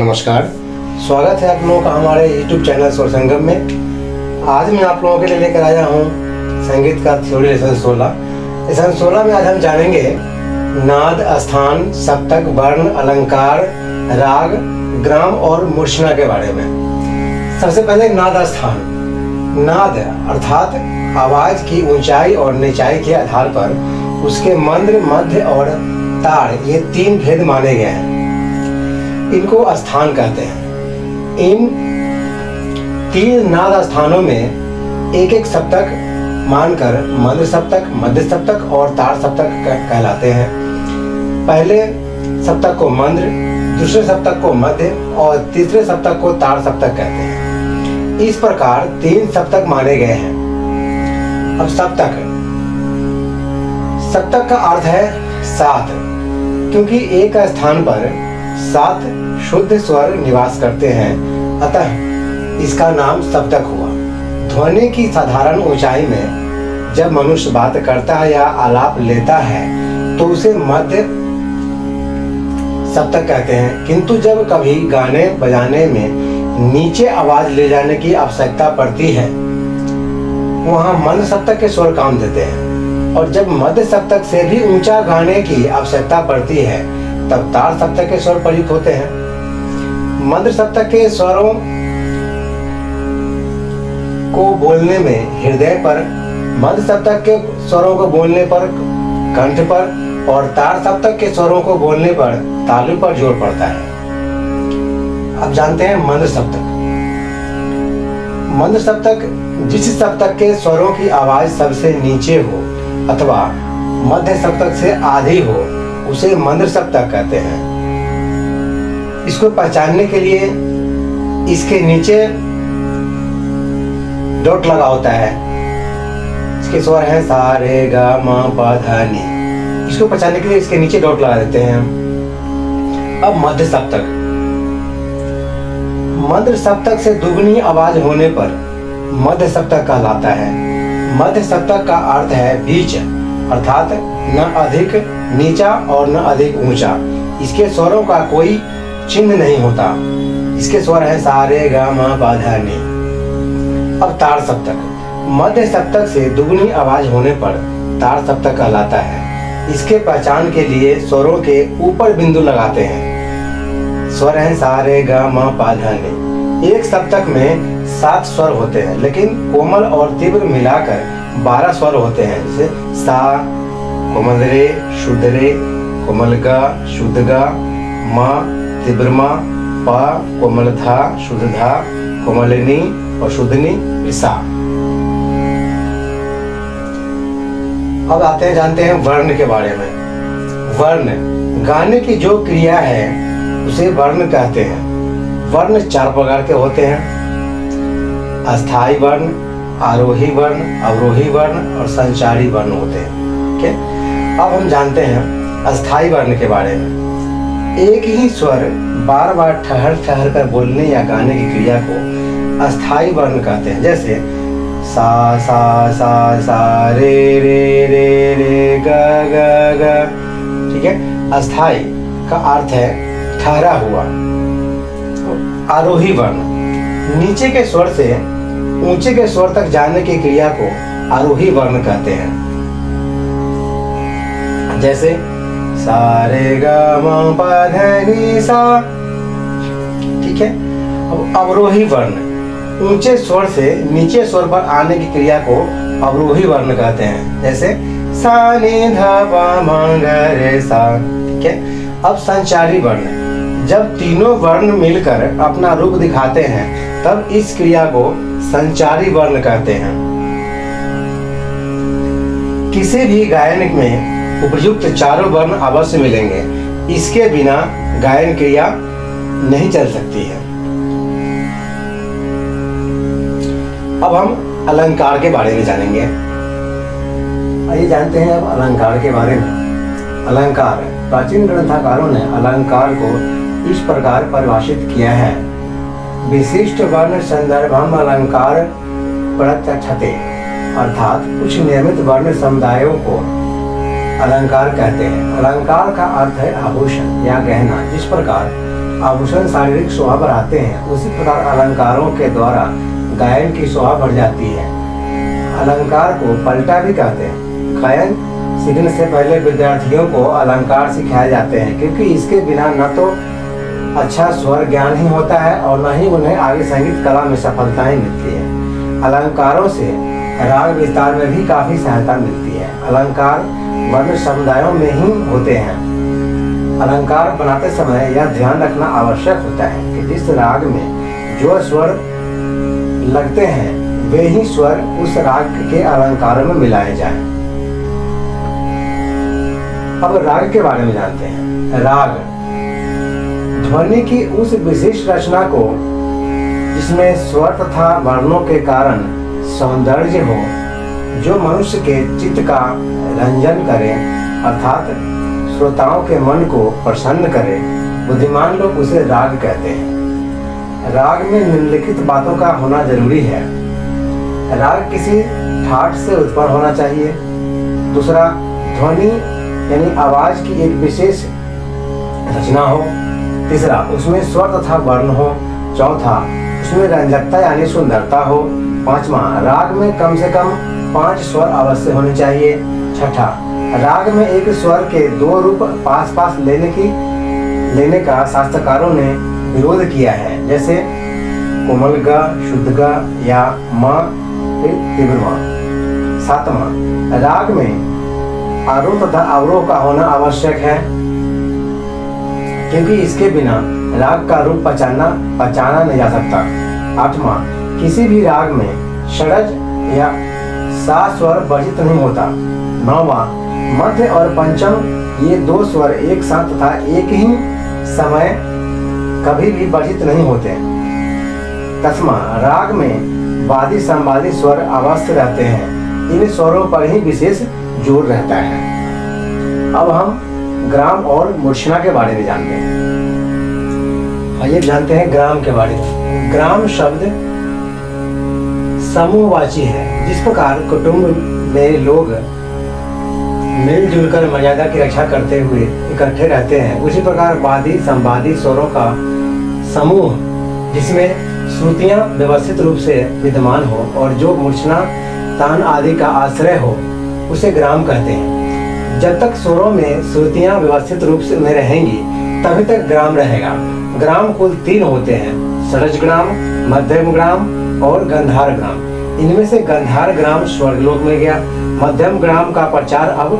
नमस्कार, स्वागत है आप लोगों का हमारे YouTube चैनल स्वर संगम में। आज मैं आप लोगों के लिए लेकर आया हूँ संगीत का थ्योरी लेसन 16। लेसन 16 में आज हम जानेंगे नाद, स्थान, सप्तक, वर्ण, अलंकार, राग, ग्राम और मूर्छना के बारे में। सबसे पहले नाद स्थान। नाद अर्थात आवाज की ऊंचाई और निचाई के आधार पर उसके मंद्र, मध्य और ताड़ ये तीन भेद माने गए हैं। इनको स्थान कहते हैं। इन तीन नाद स्थानों में एक एक सप्तक मानकर मंद्र सप्तक, मध्य सप्तक और ताड़ सप्तक कहलाते हैं। पहले सप्तक को मंद्र, दूसरे सप्तक को मध्य और तीसरे सप्तक को ताड़ सप्तक कहते हैं। इस प्रकार तीन सप्तक माने गए हैं। अब सप्तक का अर्थ है सात, क्योंकि एक स्थान पर 7 शुद्ध स्वर निवास करते हैं, अतः इसका नाम सप्तक हुआ। ध्वनि की साधारण ऊंचाई में जब मनुष्य बात करता है या आलाप लेता है तो उसे मध्य सप्तक कहते हैं, किंतु जब कभी गाने बजाने में नीचे आवाज ले जाने की आवश्यकता पड़ती है वहां मंद सप्तक के स्वर काम देते हैं, और जब मध्य सप्तक से भी ऊंचा गाने की आवश्यकता पड़ती है तब ताड़ सप्तक के स्वर प्रयुक्त होते हैं। मंद्र सप्तक के स्वरों को बोलने में हृदय पर, मध्य सप्तक के स्वरों को बोलने पर कंठ पर और ताड़ सप्तक के स्वरों को बोलने पर तालु पर जोर पड़ता है। अब जानते हैं मंद्र सप्तक। मंद्र सप्तक जिस सप्तक के स्वरों की आवाज सबसे नीचे हो अथवा मध्य सप्तक से आधी हो उसे मंद्र सप्तक कहते हैं। इसको पहचानने के लिए इसके नीचे डॉट लगा होता है। इसके स्वर हैं सा रे गा मा पा धा नी। इसको पहचानने के लिए इसके नीचे डॉट लगा देते हैं। अब मध्य सप्तक। मध्य सप्तक से दुगनी आवाज होने पर मध्य सप्तक कहलाता है। मध्य सप्तक का अर्थ है बीच, अर्थात न अधिक नीचा और न अधिक ऊंचा। इसके स्वरों का कोई चिन्ह नहीं होता। इसके स्वर हैं सा रे गा मा पा धा नी। अब ताड़ सप्तक। मध्य सप्तक से दुगनी आवाज होने पर ताड़ सप्तक कहलाता है। इसके पहचान के लिए स्वरों के ऊपर बिंदु लगाते हैं। स्वर हैं सा रे गा मा पा धा नी। एक सप्तक में 7 स्वर होते हैं, लेकिन कोमल और तीव्र मिलाकर 12 स्वर होते हैं, जैसे सा, कोमल रे, शुद्ध रे, कोमल गा, शुद्ध गा, मा, तीव्र मा, पा, कोमल धा, शुद्ध धा, कोमलिनी और शुद्धनी, सा। अब आते हैं, जानते हैं वर्ण के बारे में। वर्ण गाने की जो क्रिया है उसे वर्ण कहते हैं। वर्ण 4 प्रकार के होते हैं: अस्थाई वर्ण, आरोही वर्ण, अवरोही वर्ण और संचारी वर्ण होते हैं। ठीक है, अब हम जानते हैं अस्थाई वर्ण के बारे में। एक ही स्वर बार बार ठहर ठहर कर बोलने या गाने की क्रिया को अस्थाई वर्ण कहते हैं, जैसे सा सा सा सा रे रे रे रे ग ग ग। ठीक है, अस्थाई का अर्थ है ठहरा हुआ। आरोही वर्ण नीचे के स्वर से ऊंचे के स्वर तक जाने की क्रिया को आरोही वर्ण कहते हैं, जैसे सा रे गा मा पा धा नी सा। ठीक है, अब अवरोही वर्ण ऊंचे स्वर से नीचे स्वर पर आने की क्रिया को अवरोही वर्ण कहते हैं, जैसे सा नी धा पा मा गा रे सा। ठीक है, अब संचारी वर्ण जब तीनों वर्ण मिलकर अपना रूप दिखाते हैं तब इस क्रिया को संचारी वर्ण कहते हैं। किसी भी गायन में उपयुक्त चारों वर्ण अवश्य मिलेंगे, इसके बिना गायन क्रिया नहीं चल सकती है। अब हम अलंकार के बारे में जानेंगे। आइए जानते हैं अब अलंकार के बारे में। अलंकार प्राचीन ग्रंथकारों ने अलंकार को इस प्रकार परिभाषित किया है: विशिष्ट वर्ण संदर्भम अलंकार प्रत्यक्षते, अर्थात कुछ नियमित वर्ण समुदायों को अलंकार कहते हैं। अलंकार का अर्थ है आभूषण या गहना। जिस प्रकार आभूषण शारीरिक शोभा बढ़ाते हैं, उसी प्रकार अलंकारों के द्वारा गायन की शोभा बढ़ जाती है। अलंकार को पलटा भी कहते हैं। गायन सीखने से पहले विद्यार्थियों को अलंकार सिखाए जाते हैं, क्योंकि इसके बिना न तो अच्छा स्वर ज्ञान ही होता है और न ही उन्हें आगे संगीत कला में सफलताएं मिलती है। अलंकारों से राग विस्तार में भी काफी सहायता मिलती है। अलंकार वर्ण समुदायों में ही होते हैं। अलंकार बनाते समय यह ध्यान रखना आवश्यक होता है कि जिस राग में जो स्वर लगते हैं वे ही स्वर उस राग के अलंकारों में मिलाए जाएं। अब राग के बारे में जानते हैं। राग ध्वनि की उस विशेष रचना को जिसमें स्वर तथा वर्णों के कारण सौंदर्य हो, जो मनुष्य के चित्त का रंजन करे, अर्थात श्रोताओं के मन को प्रसन्न करे, बुद्धिमान लोग उसे राग कहते हैं। राग में निम्नलिखित बातों का होना जरूरी है। राग किसी ठाट से उत्पन्न होना चाहिए। दूसरा, ध्वनि यानी आवाज की एक विशेष रचना हो। तीसरा, उसमें स्वर तथा वर्ण हो। चौथा, उसमें रंजकता यानी सुंदरता हो। पांचवा, राग में कम से कम 5 स्वर अवश्य होने चाहिए। छठा, राग में एक स्वर के 2 रूप पास पास लेने का शास्त्रकारों ने विरोध किया है, जैसे कोमल ग, शुद्ध ग या म तीव्र म। सातवां, राग में आरोह तथा अवरोह का होना आवश्यक है, क्योंकि इसके बिना राग का रूप पहचाना नहीं जा सकता। आठवां, किसी भी राग में षड्ज या सा स्वर वर्जित नहीं होता। नौवां, मध्य और पंचम ये 2 स्वर एक साथ तथा एक ही समय कभी भी वर्जित नहीं होते। 10वां, राग में वादी संवादी स्वर अवश्य रहते हैं। इन स्वरों पर ही विशेष जोर रहता है। अब हम ग्राम और मूर्छना के बारे में जानते हैं। आइए जानते हैं ग्राम के बारे में। ग्राम शब्द समूहवाची है। जिस प्रकार कुटुंब में लोग मिलजुल कर मर्यादा की रक्षा करते हुए इकट्ठे रहते हैं, उसी प्रकार वादी संवादी स्वरों का समूह जिसमें श्रुतियां व्यवस्थित रूप से विद्यमान हो और जो मूर्छना तान आदि का आश्रय हो, उसे ग्राम कहते हैं। जब तक स्वरों में श्रुतियां व्यवस्थित रूप से में रहेंगी तभी तक ग्राम रहेगा। ग्राम कुल 3 होते हैं: षड्ज ग्राम, मध्यम ग्राम और गंधार ग्राम। इनमें से गंधार ग्राम स्वर्गलोक में गया। मध्यम ग्राम का प्रचार अब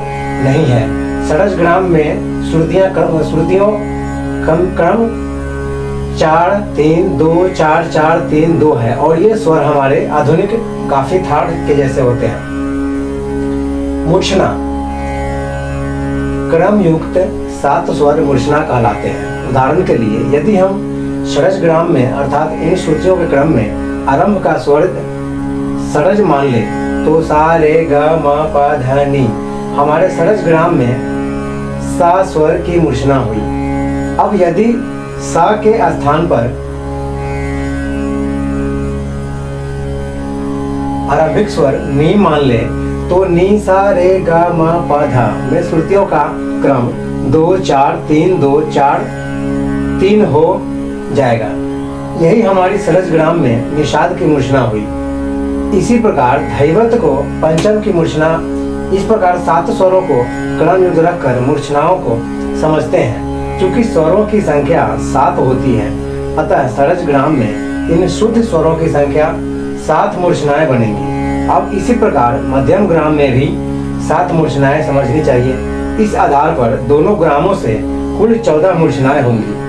नहीं है। षड्ज ग्राम में श्रुतियों क्रम 4 3 2 4 4 3 2 है और ये स्वर हमारे आधुनिक काफी थाट के जैसे होते हैं। मूर्छना क्रम युक्त 7 स्वर मूर्छना कहलाते हैं। उदाहरण के लिए, यदि हम षड्ज ग्राम में अर्थात इन श्रुतियों के क्रम में आरंभ का स्वर षड्ज मान ले तो सा रे ग म प ध नि, हमारे षड्ज ग्राम में सा स्वर की मूर्छना हुई। अब यदि सा के स्थान पर आरंभिक स्वर नी मान ले तो नी सा रे ग म प ध में श्रुतियों का क्रम 2 4 3 2 4 3 हो जाएगा। यही हमारी षड्ज ग्राम में निषाद की मूर्छना हुई। इसी प्रकार धैवत को पंचम की मूर्छना। इस प्रकार 7 स्वरों को क्रम युक्त रखकर मूर्छनाओं को समझते हैं। चूंकि स्वरों की संख्या 7 होती है, अतः षड्ज ग्राम में इन शुद्ध स्वरों की संख्या 7 मूर्छनाएं बनेंगी। अब इसी प्रकार मध्यम ग्राम में भी 7 मूर्छनाएं समझनी चाहिए। इस आधार पर दोनों ग्रामों से कुल 14 मूर्छनाएं होंगी।